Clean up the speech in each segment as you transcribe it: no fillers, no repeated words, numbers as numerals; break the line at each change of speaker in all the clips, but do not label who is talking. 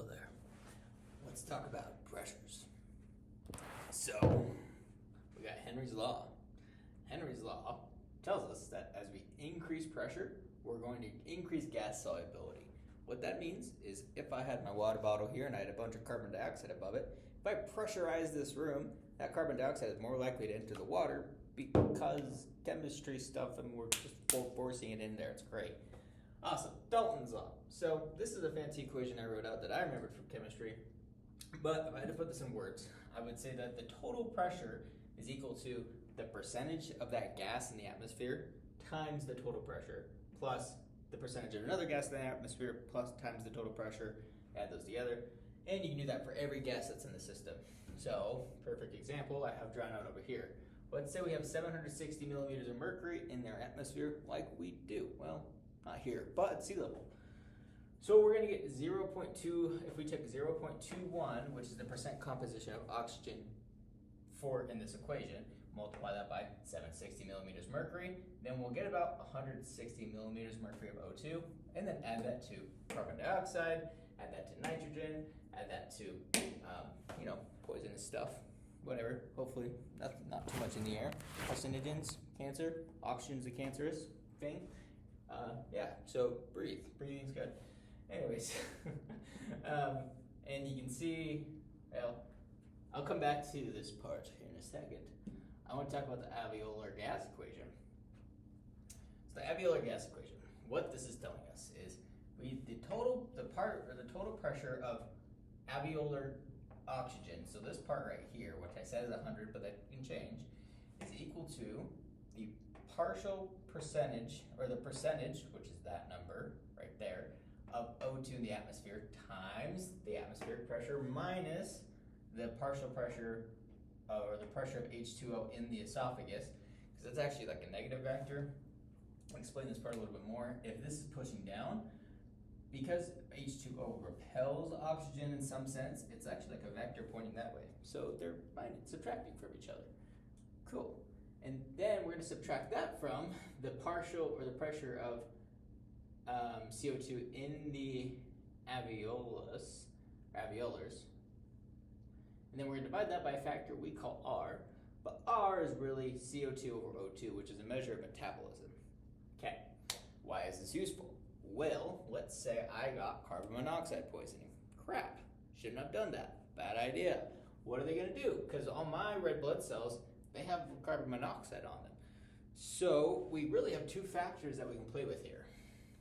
Hello there. Let's talk about pressures. So, we got Henry's Law. Henry's Law tells us that as we increase pressure, we're going to increase gas solubility. What that means is if I had my water bottle here and I had a bunch of carbon dioxide above it, if I pressurize this room, that carbon dioxide is more likely to enter the water because chemistry stuff and we're just forcing it in there. It's great. Awesome. Dalton's Law. So this is a fancy equation I wrote out that I remembered from chemistry, but if I had to put this in words, I would say that the total pressure is equal to the percentage of that gas in the atmosphere times the total pressure plus the percentage of another gas in the atmosphere plus times the total pressure, add those together, and you can do that for every gas that's in the system. So, perfect example I have drawn out over here. Let's say we have 760 millimeters of mercury in their atmosphere like we do. Well, not here, but at sea level. So we're going to get 0.2, if we took 0.21, which is the percent composition of oxygen in this equation, multiply that by 760 millimeters mercury, then we'll get about 160 millimeters mercury of O2, and then add that to carbon dioxide, add that to nitrogen, add that to, poisonous stuff, whatever, hopefully not too much in the air, carcinogens, cancer, oxygen's a cancerous thing. So breathing's good. Anyways, and you can see, well, I'll come back to this part here in a second. I want to talk about the alveolar gas equation. So the alveolar gas equation, what this is telling us is the total pressure of alveolar oxygen, so this part right here, which I said is 100, but that can change, is equal to the partial percentage, or the percentage, which is that number right there, of O2 in the atmosphere times the atmospheric pressure minus the partial pressure, or the pressure of H2O in the esophagus, because that's actually like a negative vector. I'll explain this part a little bit more. If this is pushing down, because H2O repels oxygen in some sense, it's actually like a vector pointing that way. So they're subtracting from each other. Cool. And then we're going to subtract that from the partial, or the pressure of CO2 in the alveolars. And then we're going to divide that by a factor we call R, but R is really CO2 over O2, which is a measure of metabolism. Okay, why is this useful? Well, let's say I got carbon monoxide poisoning. Crap, shouldn't have done that. Bad idea. What are they going to do? Because all my red blood cells, they have carbon monoxide on them. So we really have two factors that we can play with here.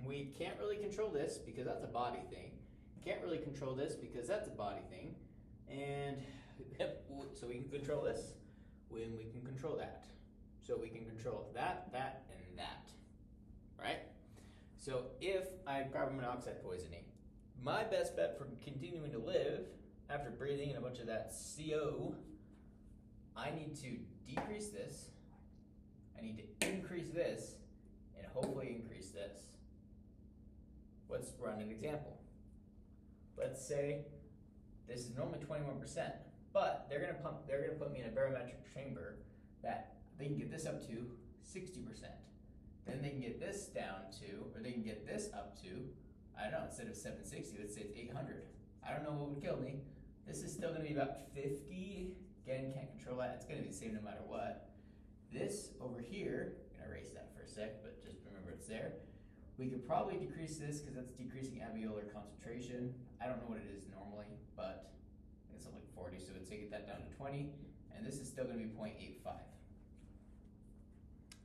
We can't really control this because that's a body thing. Can't really control this because that's a body thing. And so we can control this when we can control that. So we can control that, and that, right? So if I have carbon monoxide poisoning, my best bet for continuing to live after breathing in a bunch of that CO, I need to decrease this, I need to increase this, and hopefully increase this. Let's run an example. Let's say this is normally 21%, but they're gonna put me in a barometric chamber that they can get this up to 60%. Then they can get this down to, or they can get this up to, I don't know, instead of 760, let's say it's 800. I don't know what would kill me. This is still gonna be about 50. Again, can't control that. It's gonna be the same no matter what. This over here, I'm gonna erase that for a sec, but just remember it's there. We could probably decrease this because that's decreasing alveolar concentration. I don't know what it is normally, but it's something like 40, so let's get that down to 20, and this is still gonna be 0.85.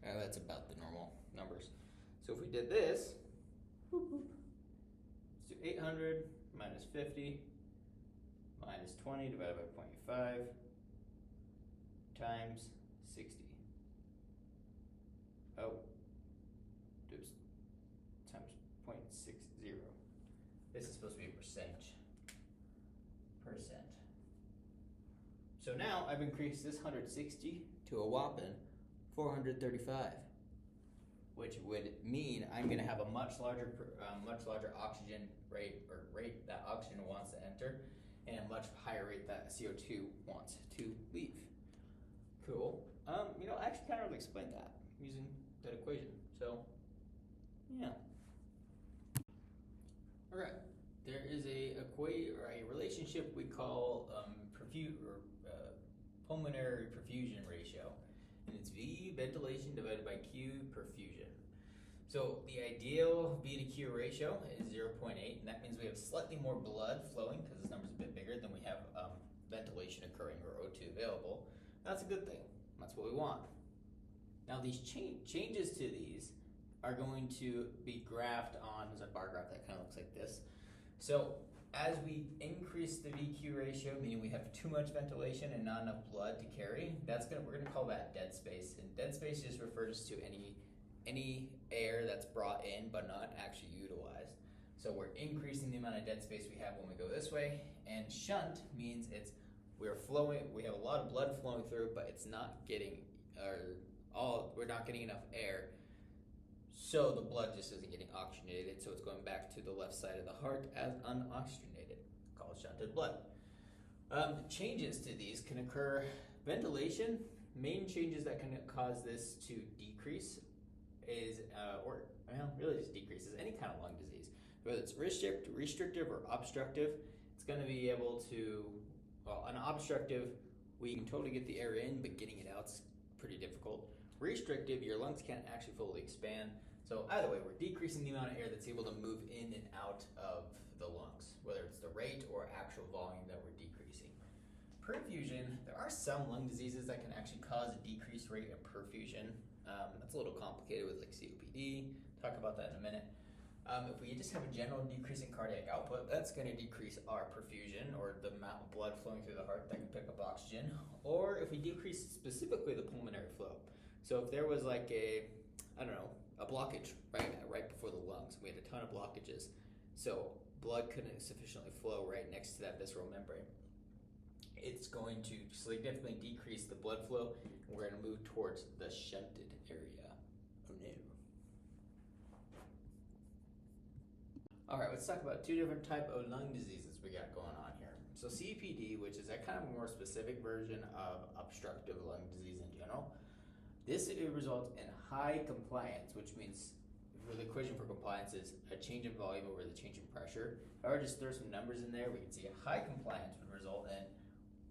That's about the normal numbers. So if we did this, let's do 800 minus 50 minus 20 divided by 0.5 times 60. Oh, oops, times 0.60. This is supposed to be a percentage. So now I've increased this 160 to a whopping 435, which would mean I'm going to have a much larger oxygen rate, or rate that oxygen wants to enter, and a much higher rate that CO2 wants to leave. Cool. I actually kind of explained that using that equation. So, yeah. All right. There is a quote a relationship we call pulmonary perfusion ratio, and it's V ventilation divided by Q perfusion. So the ideal V to Q ratio is 0.8, and that means we have slightly more blood flowing because this number's a bit bigger than we have ventilation occurring or O2 available. That's a good thing. That's what we want. Now these changes to these are going to be graphed on, there's a bar graph that kind of looks like this. So as we increase the VQ ratio, meaning we have too much ventilation and not enough blood to carry, we're gonna call that dead space. And dead space just refers to any air that's brought in but not actually utilized. So we're increasing the amount of dead space we have when we go this way. And shunt means we have a lot of blood flowing through, but it's not getting, we're not getting enough air. So the blood just isn't getting oxygenated, so it's going back to the left side of the heart as unoxygenated, called shunted blood. Changes to these can occur. Ventilation, main changes that can cause this to decrease really just decreases any kind of lung disease. Whether it's restrictive or obstructive, it's going to be able to, an obstructive, we can totally get the air in, but getting it out's pretty difficult. Restrictive, your lungs can't actually fully expand. So either way, we're decreasing the amount of air that's able to move in and out of the lungs, whether it's the rate or actual volume that we're decreasing. Perfusion, there are some lung diseases that can actually cause a decreased rate of perfusion. That's a little complicated with like COPD. Talk about that in a minute. If we just have a general decrease in cardiac output, that's going to decrease our perfusion, or the amount of blood flowing through the heart that can pick up oxygen. Or if we decrease specifically the pulmonary flow. So if there was like a blockage right before the lungs, we had a ton of blockages, so blood couldn't sufficiently flow right next to that visceral membrane, it's going to significantly decrease the blood flow, and we're going to move towards the shunted area. Oh no. Alright, let's talk about two different types of lung diseases we got going on here. So COPD, which is a kind of more specific version of obstructive lung disease in general. This results in high compliance, which means the equation for compliance is a change in volume over the change in pressure. If I were to just throw some numbers in there, we can see a high compliance would result in,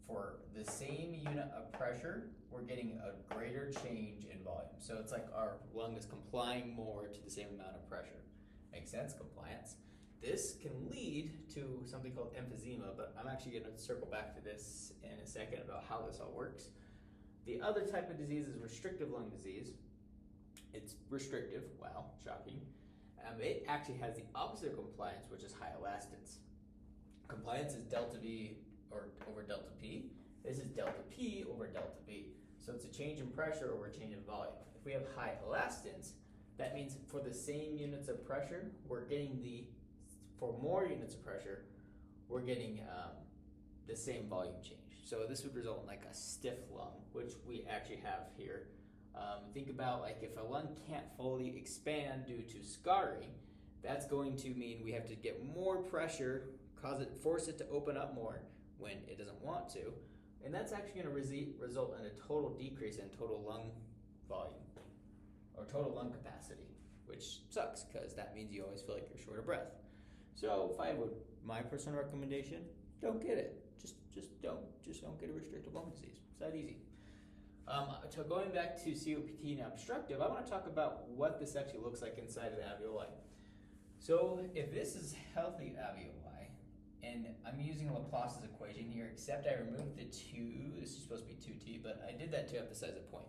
for the same unit of pressure, we're getting a greater change in volume. So it's like our lung is complying more to the same amount of pressure. Makes sense, compliance. This can lead to something called emphysema, but I'm actually going to circle back to this in a second about how this all works. The other type of disease is restrictive lung disease. It's restrictive, wow, shocking. It actually has the opposite of compliance, which is high elastance. Compliance is delta V over delta P. This is delta P over delta V. So it's a change in pressure over a change in volume. If we have high elastance, that means for the same units of pressure, for more units of pressure, we're getting the same volume change. So this would result in like a stiff lung, which we actually have here. Think about like if a lung can't fully expand due to scarring, that's going to mean we have to get more pressure, force it to open up more when it doesn't want to, and that's actually going to result in a total decrease in total lung volume or total lung capacity, which sucks because that means you always feel like you're short of breath. So my personal recommendation, don't get it. Just don't get a restrictive lung disease. It's that easy. So going back to COPD and obstructive, I want to talk about what this actually looks like inside of the alveoli. So if this is healthy alveoli, and I'm using Laplace's equation here, except I removed the 2, this is supposed to be 2t, but I did that to emphasize a point.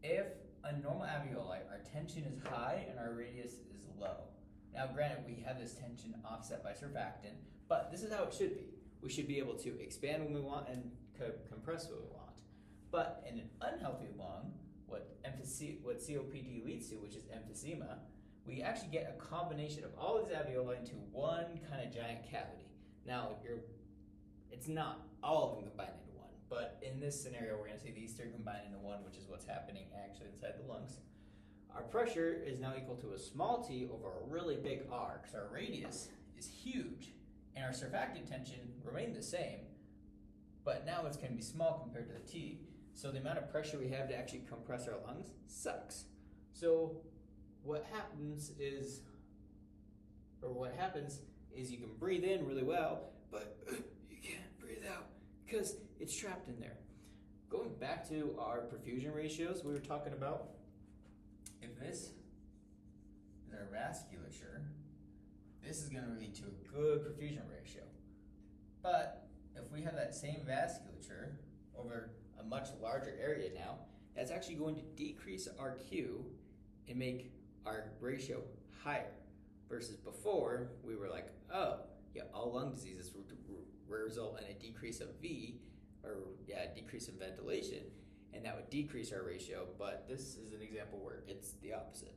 If a normal alveoli, our tension is high and our radius is low. Now granted, we have this tension offset by surfactant, but this is how it should be. We should be able to expand when we want and compress when we want. But in an unhealthy lung, what COPD leads to, which is emphysema, we actually get a combination of all these alveoli into one kind of giant cavity. Now, it's not all of them combined into one, but in this scenario, we're going to see these three combined into one, which is what's happening actually inside the lungs. Our pressure is now equal to a small t over a really big R, because our radius is huge, and our surfactant tension remained the same, but now it's going to be small compared to the t. So the amount of pressure we have to actually compress our lungs sucks. So what happens is you can breathe in really well, but you can't breathe out because it's trapped in there. Going back to our perfusion ratios we were talking about, if this is our vasculature, this is going to lead to a good perfusion ratio. But if we have that same vasculature over a much larger area now, that's actually going to decrease our Q and make our ratio higher. Versus before, we were like, oh, yeah, all lung diseases result in a decrease of V, or decrease in ventilation, and that would decrease our ratio, but this is an example where it's the opposite.